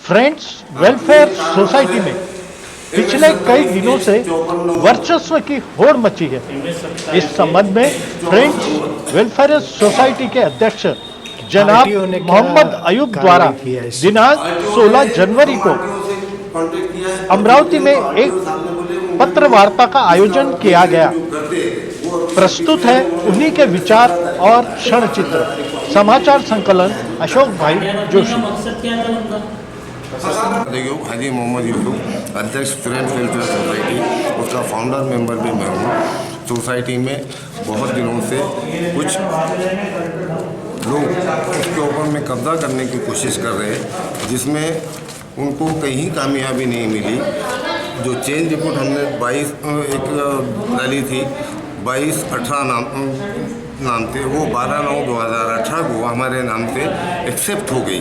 Friends welfare society में पिछले कई दिनों से वर्चस्व की होड़ मची है। इस संबंध में फ्रेंड्स वेलफेयर सोसाइटी के अध्यक्ष जनाब मोहम्मद अयूब द्वारा दिनांक 16 जनवरी को अमरावती में एक पत्र वार्ता का आयोजन किया गया। प्रस्तुत है उन्हीं के विचार और क्षण चित्र। समाचार संकलन अशोक भाई जोशी। हाजी मोहम्मद यूसुफ, अध्यक्ष फ्रेंड्स वेलफेयर सोसाइटी, उसका फाउंडर मेंबर भी मैं हूँ। सोसाइटी में बहुत दिनों से कुछ लोग उसके ऊपर में कब्जा करने की कोशिश कर रहे हैं, जिसमें उनको कहीं कामयाबी नहीं मिली। जो चेंज रिपोर्ट हमने 22 एक डाली थी, 22/18 नाम थे, वो 12/9/2018 को हमारे नाम से एक्सेप्ट हो गई।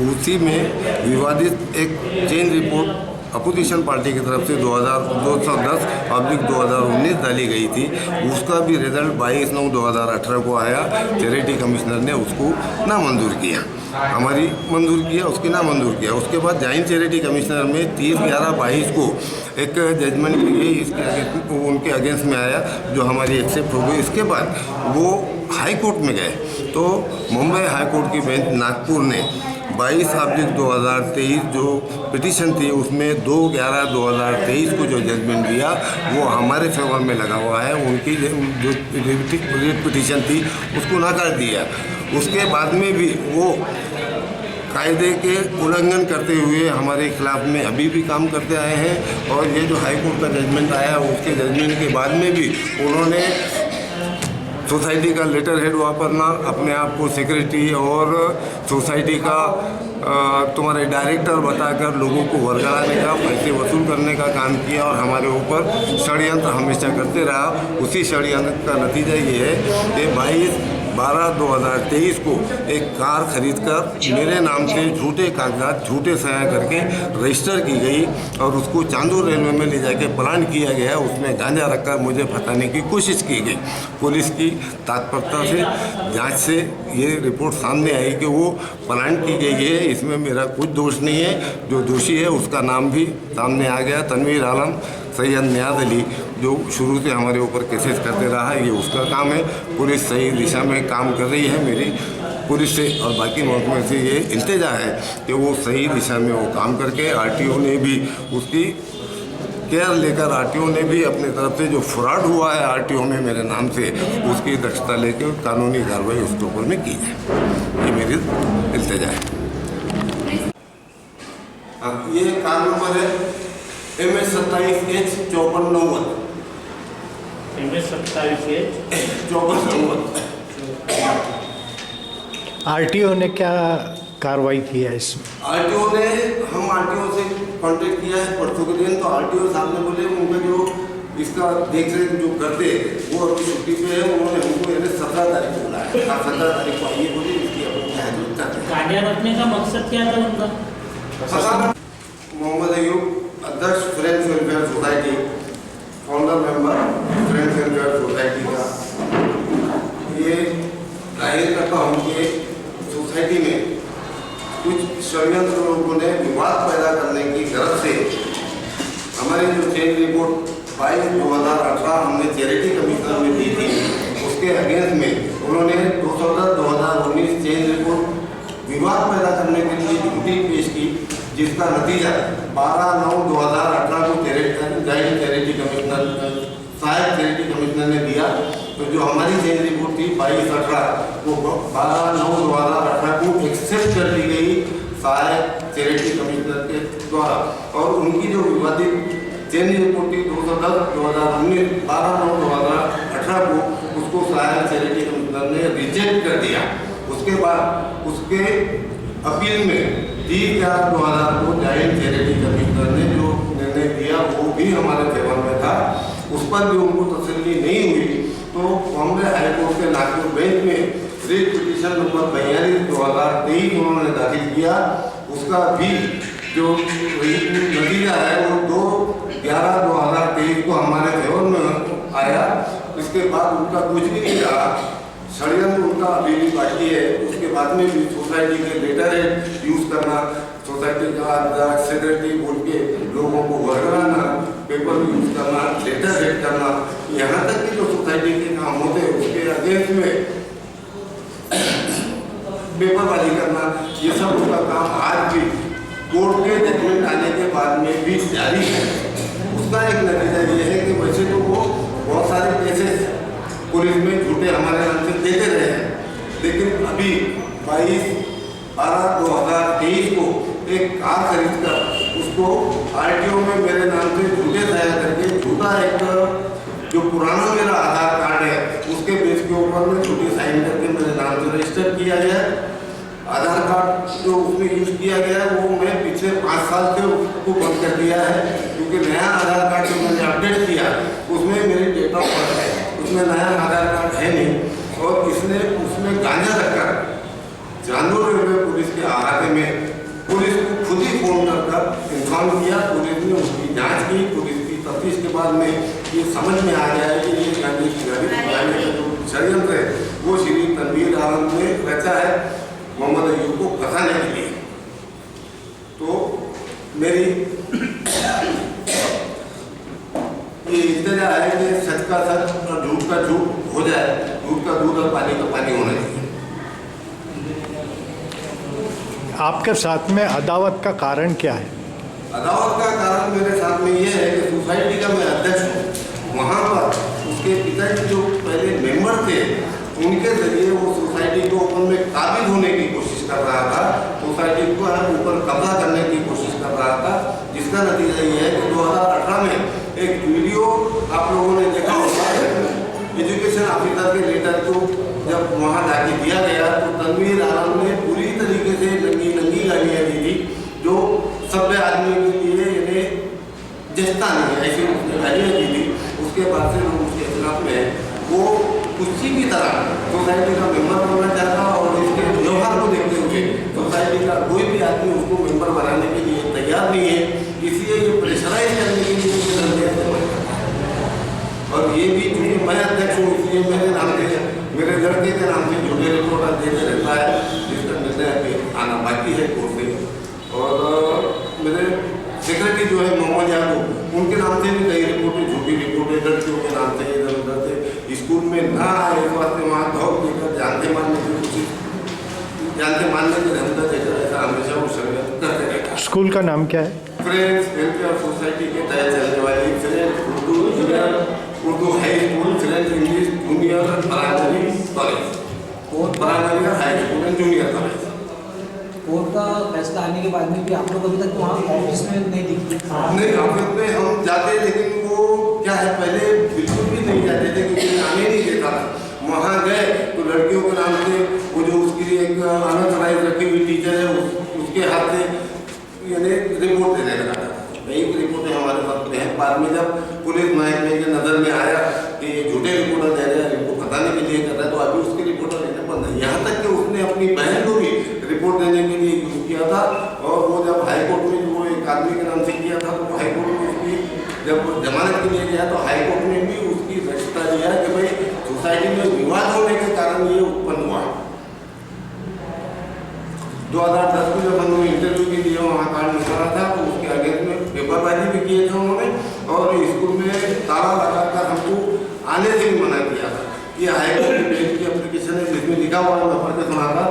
उसी में विवादित एक चेंज रिपोर्ट अपोजिशन पार्टी की तरफ से 210/2019 डाली गई थी। उसका भी रिजल्ट 22/9/2018 को आया। चैरिटी कमिश्नर ने उसको नामंजूर किया, हमारी मंजूर किया, उसकी नामंजूर किया। उसके बाद जॉइंट चैरिटी कमिश्नर में 30/11/22 को एक जजमेंट लिए उनके अगेंस्ट में आया, जो हमारी एक्सेप्ट हो गई। इसके बाद वो हाई कोर्ट में गए, तो मुंबई हाई कोर्ट की बेंच नागपुर ने 22/2023 जो पिटीशन थी, उसमें 2/11/2023 को जो जजमेंट दिया वो हमारे फेवर में लगा हुआ है। उनकी जो पिटीशन थी उसको नकार दिया। उसके बाद में भी वो कायदे के उल्लंघन करते हुए हमारे खिलाफ में अभी भी काम करते आए हैं। और ये जो हाई कोर्ट का जजमेंट आया, उसके जजमेंट के बाद में भी उन्होंने सोसाइटी का लेटर हेड वापरना, अपने आप को सेक्रेटरी और सोसाइटी का तुम्हारे डायरेक्टर बताकर लोगों को वर्गाने का, पैसे वसूल करने का काम किया और हमारे ऊपर षड्यंत्र हमेशा करते रहा। उसी षड्यंत्र का नतीजा ये है कि 22/12/2023 को एक कार खरीदकर मेरे नाम से झूठे कागजात, झूठे सया करके रजिस्टर की गई और उसको चांदूर रेलवे में ले जाके प्लांट किया गया। उसमें गांजा रखकर मुझे फंसाने की कोशिश की गई। पुलिस की तत्परता से जांच से ये रिपोर्ट सामने आई कि वो प्लांट की गई है, इसमें मेरा कुछ दोष नहीं है। जो दोषी है उसका नाम भी सामने आ गया, तनवीर आलम, सैयद नियाज अली, जो शुरू से हमारे ऊपर केसेस करते रहा है, ये उसका काम है। पुलिस सही दिशा में काम कर रही है। मेरी पुलिस से और बाकी महकमे से ये इल्तिजा है कि वो सही दिशा में वो काम करके, आरटीओ ने भी उसकी केयर लेकर, आरटीओ ने भी अपनी तरफ से जो फ्रॉड हुआ है आरटीओ में मेरे नाम से, उसकी दक्षता लेकर कानूनी कार्रवाई उसके ऊपर में की जाए। ये मेरी इल्तिजा है। ये कार नंबर है MS 27H 5490। MS 27H 5490। RTO ने क्या कार्रवाई की है इसमें? आरटीओ ने, हम आरटीओ से कांटेक्ट किया है परसों के दिन, तो आरटीओ साहब ने बोले उनका जो इसका देख रेख जो करते वो अभी छुट्टी पे है। उन्होंने हमको 17 तारीख को बुलाया, 17 तारीख को आइए बोले, इसकी गाड़ियाँ रखने का मकसद क्या था उनका? मोहम्मद अयूब, अध्यक्ष friends welfare society, founder member friends welfare society का। ये जाहिर करता हूँ कि सोसाइटी में कुछ षड्यंत्र लोगों ने विवाद पैदा करने की गरज से हमारी जो चेंज रिपोर्ट 22/2018 हमने चैरिटी कमिश्नर में दी थी, उसके अगेंस्ट में उन्होंने 210/2019 चेंज रिपोर्ट विवाद पैदा करने के लिए झूठी पेश की, जिसका नतीजा 12/9/2018 को जॉइंट चैरिटी कमिश्नर, सहायक चैरिटी कमिश्नर ने दिया। तो जो हमारी चेंज रिपोर्ट थी 22/18 वो 12/9/2018 को एक्सेप्ट कर दी गई सहायक चैरिटी कमिश्नर के द्वारा। और उनकी जो विवादित चेंज रिपोर्ट थी 210/2019 12/9/2018 को, उसको सहायक चैरिटी कमिश्नर ने रिजेक्ट कर दिया। उसके बाद उसके अपील में 30/11/2000 को जॉइंट चैरिटी कमिश्नर ने जो निर्णय दिया वो भी हमारे फेवर में था। उस पर भी उनको तसल्ली नहीं हुई, तो बॉम्बे हाई कोर्ट के नागपुर बेंच में रिट पिटीशन नंबर 42/2023 उन्होंने दाखिल किया। उसका भी जो नतीजा है वो 2/11/2023 को हमारे फेवर में आया। इसके बाद उनका कुछ भी नहीं रहा, षड्यंत्र उनका अभी भी बाकी है। उसके बाद में भी सोसाइटी के लेटर यूज़ करना, सोसाइटी का अध्यक्ष सेक्रेटरी बोल के लोगों को वर्गवाना, पेपर यूज करना, लेटर सेट करना, यहाँ तक कि जो सोसाइटी के काम होते हैं उसके अगेंस्ट में पेपरबाजी करना, ये सब उसका काम आज भी कोर्ट के जजमेंट आने के बाद में भी जारी है। उसका एक नतीजा ये है कि वैसे तो वो बहुत सारे केसेस पुलिस में झूठे हमारे नाम से देते रहे हैं, लेकिन अभी 22/12/2023 को एक कार खरीद कर उसको RTO में मेरे नाम से झूठे तैयार करके झूठा एक जो पुराना मेरा आधार कार्ड है उसके बेस के ऊपर में झूठी साइन करके मेरे नाम से रजिस्टर किया गया। आधार कार्ड जो उसमें यूज किया गया है वो मैं पिछले 5 साल से उसको बंद कर दिया है, क्योंकि नया आधार कार्ड जो मैंने अपडेट किया उसमें मेरी डेट ऑफ बर्थ है, उसमें नया आधार कार्ड है नहीं। और इसने उसमें गांजा रखकर जानवर रेलवे पुलिस के अहाते में पुलिस को खुद ही फोन कर इन्फॉर्म किया। पुलिस ने उसकी जांच की, पुलिस की तफ्तीश के बाद में ये समझ में आ गया है कि ये गांजे की गाड़ी चलाने का जो षड्यंत्र है वो श्री तनवीर आलम ने रचा है मोहम्मद अयूब को फंसाने के लिए। तो मेरी ये इल्तिजा है कि सच का सच और झूठ का झूठ हो जाए, दूध का दूध और पानी का पानी होना चाहिए। आपके साथ में अदावत का कारण क्या है? अदावत का कारण मेरे साथ में ये है कि सोसाइटी का मैं अध्यक्ष हूँ, वहाँ पर उसके पिताजी जो पहले मेंबर थे उनके जरिए वो सोसाइटी को ऊपर में काबिज होने की कोशिश कर रहा था, सोसाइटी को ऊपर कब्जा करने की कोशिश कर रहा था, जिसका नतीजा ये है कि 2018 में एक वीडियो आप लोगों ने देखा होगा, एजुकेशन ऑफिसर के लेटर को जब वहाँ जाके दिया गया तो तनवीर आलम ने पूरी तरीके से नंगी गालियाँ दी थी, जो सभ्य आदमी के लिए इन्हें जचता नहीं है, ऐसी उसने गालियाँ दी थी। उसके बाद से लोग उसके खिलाफ में वो उसी की तरह सोसाइटी का मेंबर बनना चाहता और इसके व्यवहार को देखते हुए सोसाइटी का कोई भी आदमी उसको मेंबर बनाने के लिए तैयार नहीं है, इसलिए ये प्रेशराइज करने के लिए और ये भी चूँकि मैं अध्यक्ष हूँ इसलिए मेरे नाम से मेरे लड़के के नाम से झूठे रिपोर्टर देते रहता है, जिसका निर्णय अभी आना बाकी है कोर्ट से। और मेरे सेक्रेटरी जो है मोहम्मद याकूब, उनके नाम से भी कई रिपोर्टें झूठी रिपोर्टें लड़कियों के नाम से इधर उधर से स्कूल में ना आए इस वास्ते वहाँ दौड़ देकर जानते मानने की कोशिश, जानते मानने के धमका देकर ऐसा हमेशा वो षड्यंत्र करते रहता है। स्कूल का नाम क्या है? फ्रेंड्स वेलफेयर सोसाइटी के तहत चलने वाली friends Urdu high school, friends English junior primary college और primary high school and junior college. Court का फैसला आने के बाद में भी आप लोग अभी तक वहाँ ऑफिस में नहीं दिखते? नहीं, ऑफिस में हम जाते, लेकिन वो क्या है पहले बिल्कुल भी नहीं जाते थे क्योंकि आने नहीं देता था। वहाँ गए तो लड़कियों के नाम से वो जो उसकी एक अनऑथराइज रखी हुई टीचर है उसके हाथ से यानी रिपोर्ट देने लगा था। एक रिपोर्टें हमारे साथ में है। बाद में जब पुलिस महकमे के नज़र में आया कि ये झूठे रिपोर्टर दे रहे हैं, इनको बताने के लिए कर रहा है, तो अभी उसकी रिपोर्टर देने बंद है। यहाँ तक कि उसने अपनी बहन को भी रिपोर्ट देने के लिए यूज किया था और वो जब हाईकोर्ट में वो एक आदमी के नाम से किया था तो हाईकोर्ट में उसकी जब जमानत के लिए गया तो हाईकोर्ट ने भी उसकी दक्षता दिया कि भाई सोसाइटी में विवाद होने के कारण ये उत्पन्न हुआ। 2010 में जब हमने इंटरव्यू के लिए वहाँ कार्ड निकाला था तो उसके अगेंस्ट में पेपरबाजी भी किए थे उन्होंने और स्कूल में ताला लगाकर हमको आने से भी मना किया था। ये हाईकोर्ट की एप्लीकेशन है जिसमें लिखा हुआ मैं पढ़ के सुना था।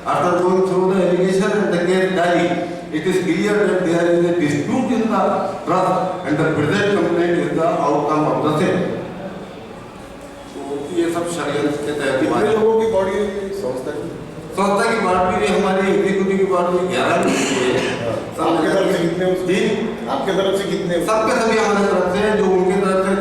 After going through the allegation and the case diary, it is clear that there is a dispute in the trust and the present complaint is the outcome of the same. तो ये सब षड्यंत्र के तहत कितने लोगों की बॉडी है संस्था की? संस्था की बात भी हमारी एग्जीक्यूटिव की बात भी 11 लोग है। आपके तरफ से कितने? जी, आपके तरफ से कितने? सबके सभी हमारे तरफ से, जो उनके तरफ से